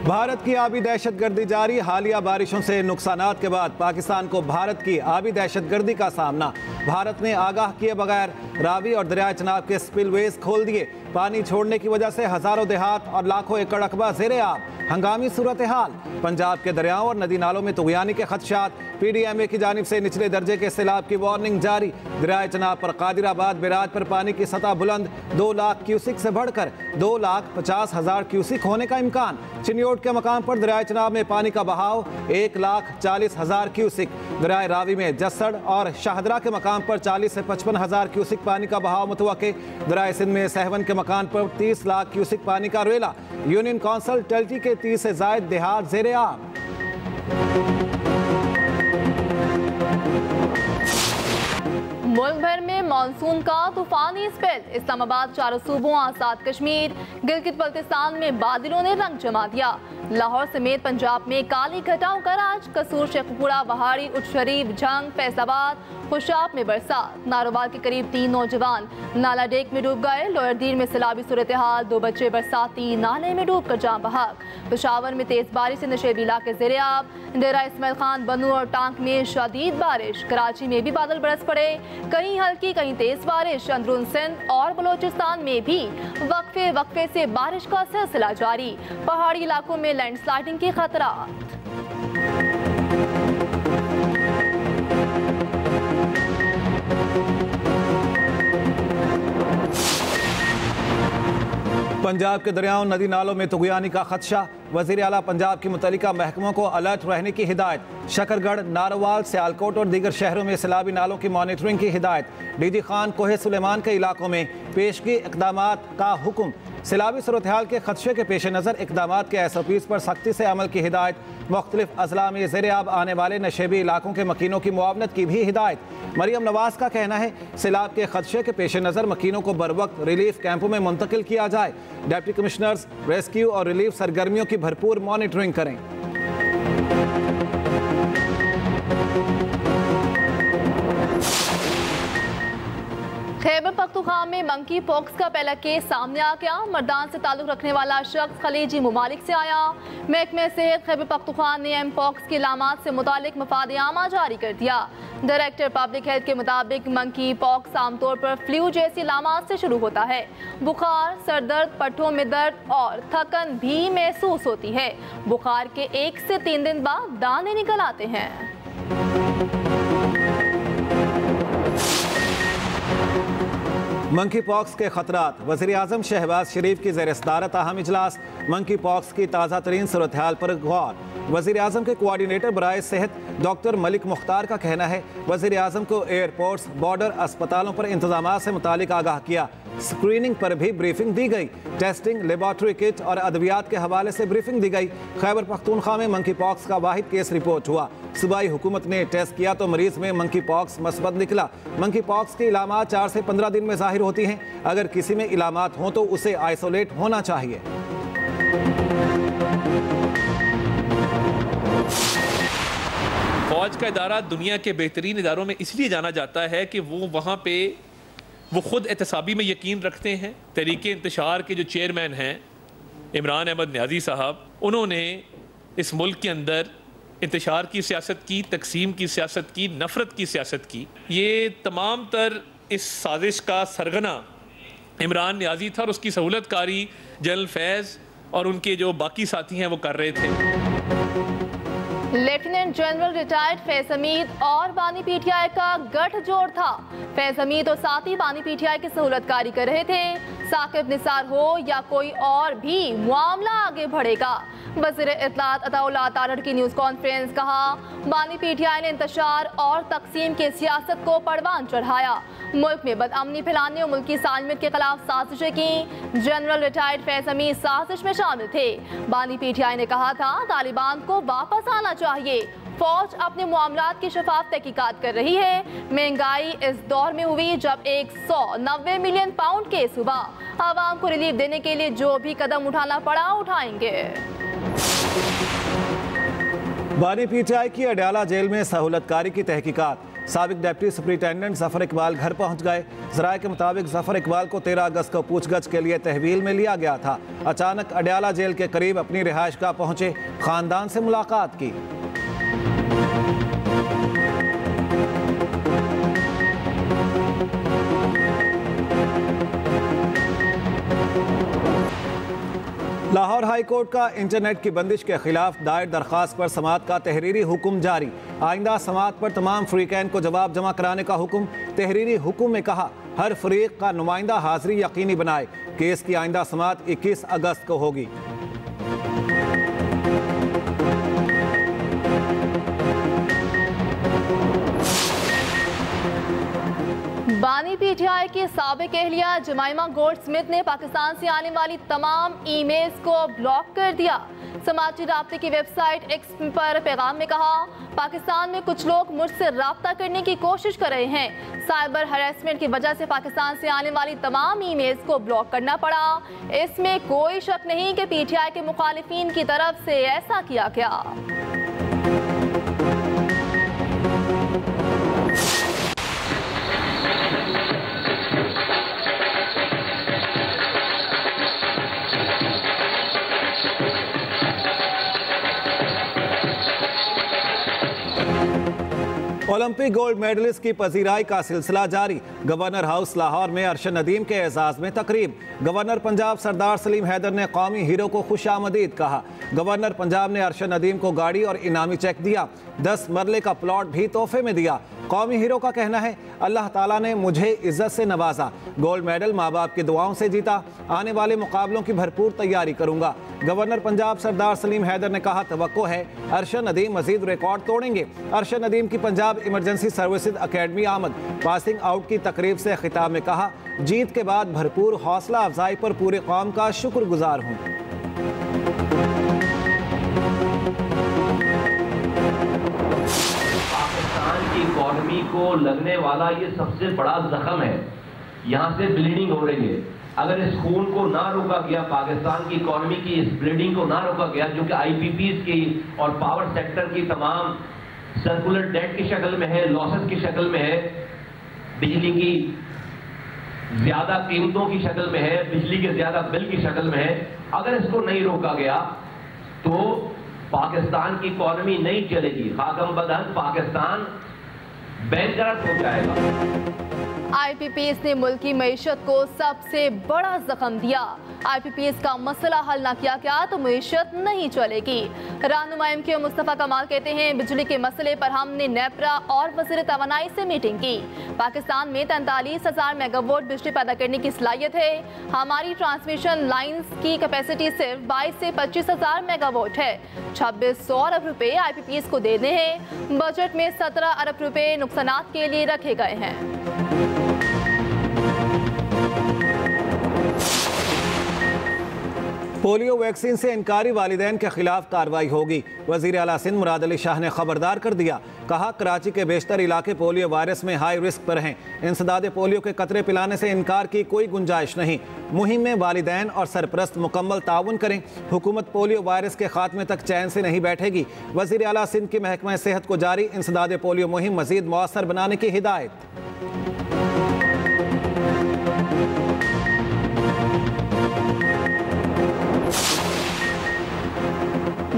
भारत की आबी दहशतगर्दी जारी। हालिया बारिशों से नुकसानात के बाद पाकिस्तान को भारत की आबी दहशतगर्दी का सामना। भारत ने आगाह किए बगैर रावी और दरिया चनाब के स्पिलवेज खोल दिए। पानी छोड़ने की वजह से हजारों देहात और लाखों एकड़ रकबा ज़ेरे आब। हंगामी सूरत हाल। पंजाब के दरियाओं और नदी नालों में तुगयानी के खदशात। PDMA की जानिब से निचले दर्जे के सैलाब की वार्निंग जारी। दरिया चनाब पर कादिराबाद बिराज पर पानी की सतह बुलंद 2 लाख क्यूसिक से बढ़कर 2,50,000 क्यूसिक होने का इम्कान। चिन्योट के मकाम पर दरिया चनाब में पानी का बहाव 1,40,000 क्यूसिक। दरिया रावी में जस्सड़ और शाहदरा के मकाम पर 40 से 55,000 क्यूसिक पानी का बहाव मुतवक्के। दरिया सिंध में सहवन के मकान पर 30 लाख क्यूसिक पानी का रेला। यूनियन काउंसिल टल्टी के 30 से जायद देहात ज़ेरे आब। मुल्क भर में मानसून का तूफानी स्पेल। इस्लामाबाद, चारों सूबों, आजाद कश्मीर, गिलगित बल्तिस्तान में बादलों ने रंग जमा दिया। लाहौर समेत पंजाब में काली घटाओं का राज। कसूर, शेखपुरा, वहाड़ी, उच्चशरीफ, झंग, फैसलाबाद, खुशाब में बरसात। नारोवाल के करीब 3 नौजवान नाला डेक में डूब गए। लोअरदीन में सैलाबी सूरत हाल। 2 बच्चे बरसाती नाले में डूब कर जान बहक। पेशावर में तेज बारिश से नशेबी इलाके ज़ेरे आब। डेरा इस्माइल खान, बनू और टांक में शदीद बारिश। कराची में भी बादल बरस पड़े, कहीं हल्की कहीं तेज बारिश। अंदरून सिंध और बलोचिस्तान में भी वक्फे से बारिश का सिलसिला जारी। पहाड़ी इलाकों में लैंडस्लाइडिंग के खतरात। पंजाब के दरियाओं नदी नालों में तुगयानी का खदशा। वज़ीर आला पंजाब की मुतल्लिका महकमों को अलर्ट रहने की हिदायत। शकरगढ़, नारोवाल, सियालकोट और दीगर शहरों में सैलाबी नालों की मॉनिटरिंग की हिदायत। DG खान कोहे सुलेमान के इलाकों में पेशगी इक़दामात का हुक्म। सैलाबी सूरत हाल के खदशे के पेश नज़र इक़दामात के SOPs पर सख्ती से अमल की हिदायत। मुख्तलिफ अजला में ज़ेरे आब आने वाले नशेबी इलाकों के मकीनों की मुआवनत की भी हिदायत। मरियम नवाज का कहना है सैलाब के खदशे के पेश नज़र मकीनों को बर वक्त रिलीफ कैंपों में मुंतकिल किया जाए। डिप्टी कमिश्नर्स रेस्क्यू और रिलीफ सरगर्मियों की भरपूर मॉनिटरिंग करें। खैबर पख्तूनख्वा में मंकी पॉक्स का पहला केस सामने आ गया। मर्दान से ताल्लुक रखने वाला शख्स खलीजी ममालिक से आया। महकमे सेहत खैबर पख्तूनख्वा ने एम पॉक्स की अलामात से मुतालिक मफाद-ए-आमा जारी कर दिया। डायरेक्टर पब्लिक हेल्थ के मुताबिक मंकी पॉक्स आमतौर पर फ्लू जैसी अलामात से शुरू होता है। बुखार, सरदर्द, पट्टों में दर्द और थकन भी महसूस होती है। बुखार के 1 से 3 दिन बाद दाने निकल आते हैं। मंकी पॉक्स के खतरात। वज़ीर आज़म शहबाज शरीफ की ज़ेर सदारत अहम इजलास। मंकी पॉक्स की ताज़ा तरीन सूरत हाल पर गौर। वज़ीर आज़म के कोऑर्डिनेटर बराए सेहत डॉक्टर मलिक मुख्तार का कहना है वज़ीर आज़म को एयरपोर्ट्स, बॉर्डर, अस्पतालों पर इंतजामात से मुतालिक आगाह किया। स्क्रीनिंग पर भी ब्रीफिंग दी गई। टेस्टिंग, लेबॉर्ट्री किट और अद्वियात के हवाले से ब्रीफिंग दी गई। खैबर पख्तूनख्वा में मंकी पॉक्स का वाहिद केस रिपोर्ट हुआ। सूबाई हुकूमत ने टेस्ट किया तो मरीज में मंकी पॉक्स मस्बत निकला। मंकी पॉक्स की इलामात 4 से 15 दिन में जाहिर होती हैं। अगर किसी में इलामात हों तो उसे आइसोलेट होना चाहिए। फौज का इदारा दुनिया के बेहतरीन इदारों में इसलिए जाना जाता है कि वो वहाँ पे वो खुद एहतसाबी में यकीन रखते हैं। तहरीके इंतशार के जो चेयरमैन हैं इमरान अहमद न्याजी साहब, उन्होंने इस मुल्क के अंदर इंतशार की सियासत की, तकसीम की सियासत की, नफ़रत की सियासत की। ये तमाम तर इस साजिश का सरगना इमरान न्याजी था और उसकी सहूलतकारी जनरल फैज़ और उनके जो बाकी साथी हैं वो कर रहे थे। लेफ्टिनेंट जनरल रिटायर्ड फैज़ हमीद और बानी PTI का गठजोड़ था। फैज़ हमीद और साथी बानी PTI की सहूलतकारी कर रहे थे। साकिब निसार हो या कोई और भी मामला आगे बढ़ेगा। वज़ीर इत्तलात अताउल्लाह तारड़ की न्यूज़ कॉन्फ्रेंस। कहा बानी PTI ने इंतशार और तकसीम की सियासत को परवान चढ़ाया। मुल्क में बदअमनी फैलाने और मुल्की सालमियत के खिलाफ साजिशें की। जनरल रिटायर्ड फैज़ हमीद साजिश में शामिल थे। बानी PTI ने कहा था तालिबान को वापस आना चाहिए। फौज अपने मामलात की शफाफ तहकीकात कर रही है। महंगाई इस दौर में हुई जब 190 मिलियन पाउंड के सुबह आवाम को रिलीफ देने के लिए जो भी कदम उठाना पड़ा उठाएंगे। बानी PTI की अडयाला जेल में सहूलतकारी की तहकीकात। साबिक डिप्टी सुपरिटेंडेंट जफर इकबाल घर पहुंच गए। ज़राए के मुताबिक जफर इकबाल को 13 अगस्त को पूछगछ के लिए तहवील में लिया गया था। अचानक अडयाला जेल के करीब अपनी रिहाइशगाह पहुंचे, खानदान से मुलाकात की। लाहौर हाई कोर्ट का इंटरनेट की बंदिश के खिलाफ दायर दरख्वास्त पर समाअत का तहरीरी हुक्म जारी। आइंदा समाअत पर तमाम फ्रीकैन को जवाब जमा कराने का हुक्म। तहरीरी हुक्म में कहा, हर फरीक का नुमाइंदा हाजिरी यकीनी बनाए। केस की आइंदा समाअत 21 अगस्त को होगी। बानी पीटीआई की साबिक एहलिया जमाइमा गोल्ड स्मिथ ने पाकिस्तान से आने वाली तमाम ईमेल्स को ब्लॉक कर दिया। समाजी राब्ते की वेबसाइट एक्स पर पैगाम में कहा, पाकिस्तान में कुछ लोग मुझसे राब्ता करने की कोशिश कर रहे हैं। साइबर हरासमेंट की वजह से पाकिस्तान से आने वाली तमाम ईमेल्स को ब्लॉक करना पड़ा। इसमें कोई शक नहीं कि पीटीआई के मुखालिफिन की तरफ से ऐसा किया गया। ओलंपिक गोल्ड मेडलिस्ट की पजीराई का सिलसिला जारी। गवर्नर हाउस लाहौर में अरशद नदीम के एजाज में तकरीब। गवर्नर पंजाब सरदार सलीम हैदर ने कौमी हीरो को खुशामदीद कहा। गवर्नर पंजाब ने अरशद नदीम को गाड़ी और इनामी चेक दिया। 10 मरले का प्लॉट भी तोहफे में दिया। कौमी हीरो का कहना है, अल्लाह ताला ने मुझे इज्जत से नवाजा। गोल्ड मेडल माँ बाप की दुआओं से जीता। आने वाले मुकाबलों की भरपूर तैयारी करूंगा। गवर्नर पंजाब सरदार सलीम हैदर ने कहा, तवक्को है अरशद नदीम मजीद रिकॉर्ड तोड़ेंगे। अरशद नदीम की पंजाब इमरजेंसी सर्विसेज अकेडमी आमद। पासिंग आउट की तकरीब से खिताब में कहा, जीत के बाद भरपूर हौसला अफजाई पर पूरे कौम का शुक्रगुजार हूँ। पाकिस्तान की इकॉनमी को लगने वाला ये सबसे बड़ा जख्म है। यहाँ से ब्लीडिंग हो रही है। अगर इस खून को ना रोका गया, पाकिस्तान की इकॉनमी की इस ब्लीडिंग को ना रोका गया, जो कि आईपीपीज की और पावर सेक्टर की तमाम सर्कुलर डेट की शक्ल में है, लॉसेस की शक्ल में है, बिजली की ज्यादा कीमतों की शक्ल में है, बिजली के ज्यादा बिल की शक्ल में है, अगर इसको नहीं रोका गया तो पाकिस्तान की इकॉनमी नहीं चलेगी। खाकम बदन पाकिस्तान बैंकरप्ट हो जाएगा। आईपीपीएस ने मुल्क की मईशत को सबसे बड़ा जख्म दिया। आईपीपीएस का मसला हल न किया गया तो मईशत नहीं चलेगी। रहनुमा एमक्यू मुस्तफ़ा कमाल कहते हैं, बिजली के मसले पर हमने नेपरा और वज़ीर तवानाई से मीटिंग की। पाकिस्तान में 43,000 मेगावाट बिजली पैदा करने की सलाहियत है। हमारी ट्रांसमिशन लाइन्स की कैपेसिटी सिर्फ 22 से 25,000 मेगावाट है। 2600 अरब रुपए आईपीपीएस को देने हैं। बजट में 17 अरब रुपए नुकसानात के लिए रखे गए हैं। पोलियो वैक्सीन से इनकारी वालिदैन के खिलाफ कार्रवाई होगी। वजीर आला सिंध मुराद अली शाह ने खबरदार कर दिया। कहा, कराची के बेशतर इलाके पोलियो वायरस में हाई रिस्क पर हैं। इंसदाद पोलियो के कतरे पिलाने से इनकार की कोई गुंजाइश नहीं। मुहिम में वालिदैन और सरपरस्त मुकम्मल ताउन करें। हुकूमत पोलियो वायरस के खात्मे तक चैन से नहीं बैठेगी। वजीर आला सिंध की महकमा सेहत को जारी इंसदाद पोलियो मुहिम मजीद मौसर बनाने की हिदायत।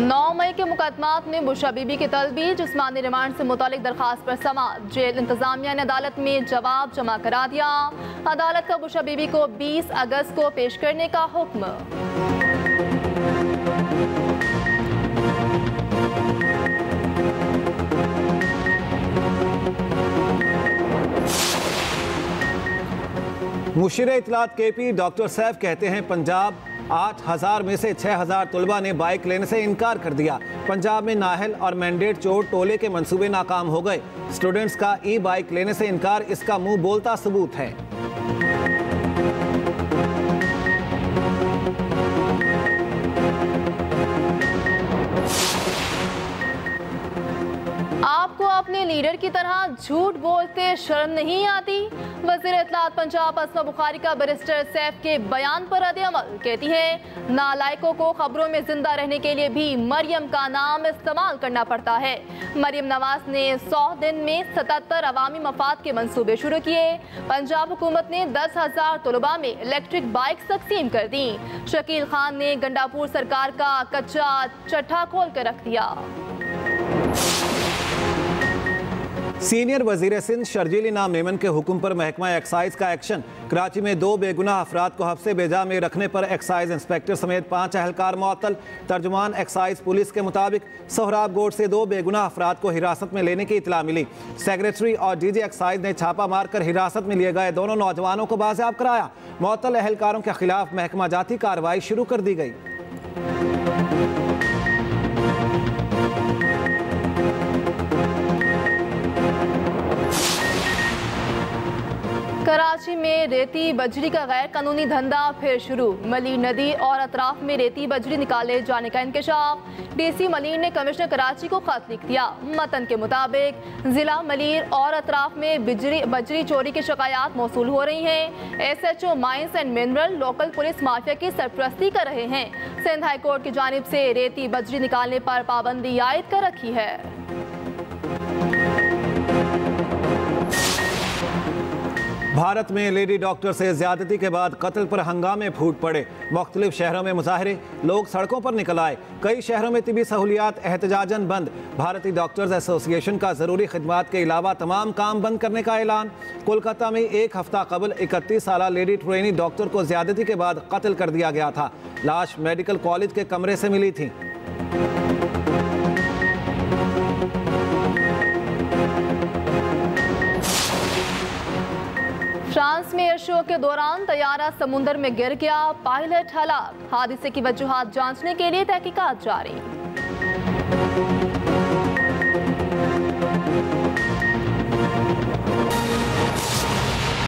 9 मई के मुकदमात में बुशरा बीबी की तलबी जिस्मानी रिमांड से मुतालिक दरखास्त पर समाअत। जेल इंतजामिया ने अदालत में जवाब जमा करा दिया। अदालत का बुशरा बीबी को 20 अगस्त को पेश करने का हुक्म। मुशीर इत्तलात केपी डॉक्टर सैफ कहते हैं, पंजाब 8,000 में से 6,000 तलबा ने बाइक लेने से इनकार कर दिया। पंजाब में नाहल और मैंडेट चोर टोले के मंसूबे नाकाम हो गए। स्टूडेंट्स का ई बाइक लेने से इनकार इसका मुंह बोलता सबूत है। आपको अपने लीडर की तरह झूठ बोलते शर्म नहीं आती? वज़ीर इत्तलात पंजाब अस्मा बुखारी का बैरिस्टर सैफ के बयान पर रद्द-ए-अमल। कहती है नालायकों को खबरों में जिंदा रहने के लिए भी मरियम का नाम इस्तेमाल करना पड़ता है। मरियम नवाज ने 100 दिन में 77 अवामी मफाद के मंसूबे शुरू किए। पंजाब हुकूमत ने 10,000 तलबा में इलेक्ट्रिक बाइक्स तकसीम कर दी। शकील खान ने गंडापुर सरकार का कच्चा चट्टा खोल कर रख दिया। सीनियर वजीर सिंध शर्जील इनाम मेमन के हुक्म पर महकमा एक्साइज का एक्शन। कराची में 2 बेगुनाह अफराद को हफ्से बेजा में रखने पर एक्साइज इंस्पेक्टर समेत 5 अहलकार मुअत्तल। तर्जुमान एक्साइज पुलिस के मुताबिक सोहराब गोड से 2 बेगुनाह अफराद को हिरासत में लेने की इतला मिली। सेक्रेटरी और डीजी एक्साइज ने छापा मारकर हिरासत में लिए गए दोनों नौजवानों को बाजियाब कराया। मुअत्तल अहलकारों के खिलाफ महकमा जाती कार्रवाई शुरू कर दी गई। कराची में रेती बजरी का गैर कानूनी धंधा फिर शुरू। मलीर नदी और अतराफ में रेती बजरी निकाले जाने का इंकशाफ। डीसी मलीर ने कमिश्नर कराची को खत लिख दिया। मतन के मुताबिक जिला मलीर और अतराफ में बजरी चोरी की शिकायत मौसूल हो रही हैं। SHO mines and mineral local police mafia की सरपरस्ती कर रहे हैं। सिंध हाई कोर्ट की जानिब से रेती बजरी निकालने पर पाबंदी आयद कर रखी है। भारत में लेडी डॉक्टर से ज्यादती के बाद कत्ल पर हंगामे फूट पड़े। मुख्तलिफ शहरों में मुजाहरे, लोग सड़कों पर निकल आए। कई शहरों में तिबी सहूलियात एहतजाजन बंद। भारतीय डॉक्टर्स एसोसिएशन का ज़रूरी खिदमात के अलावा तमाम काम बंद करने का ऐलान। कोलकाता में 1 हफ्ता कबल 31 साला लेडी ट्रेनी डॉक्टर को ज्यादती के बाद कत्ल कर दिया गया था। लाश मेडिकल कॉलेज के कमरे से मिली थी। फ्रांस में एयर शो के दौरान तैयारा समुंदर में गिर गया। पायलट हलाक। हादसे की वजूहात जांचने के लिए तहकीकात जारी।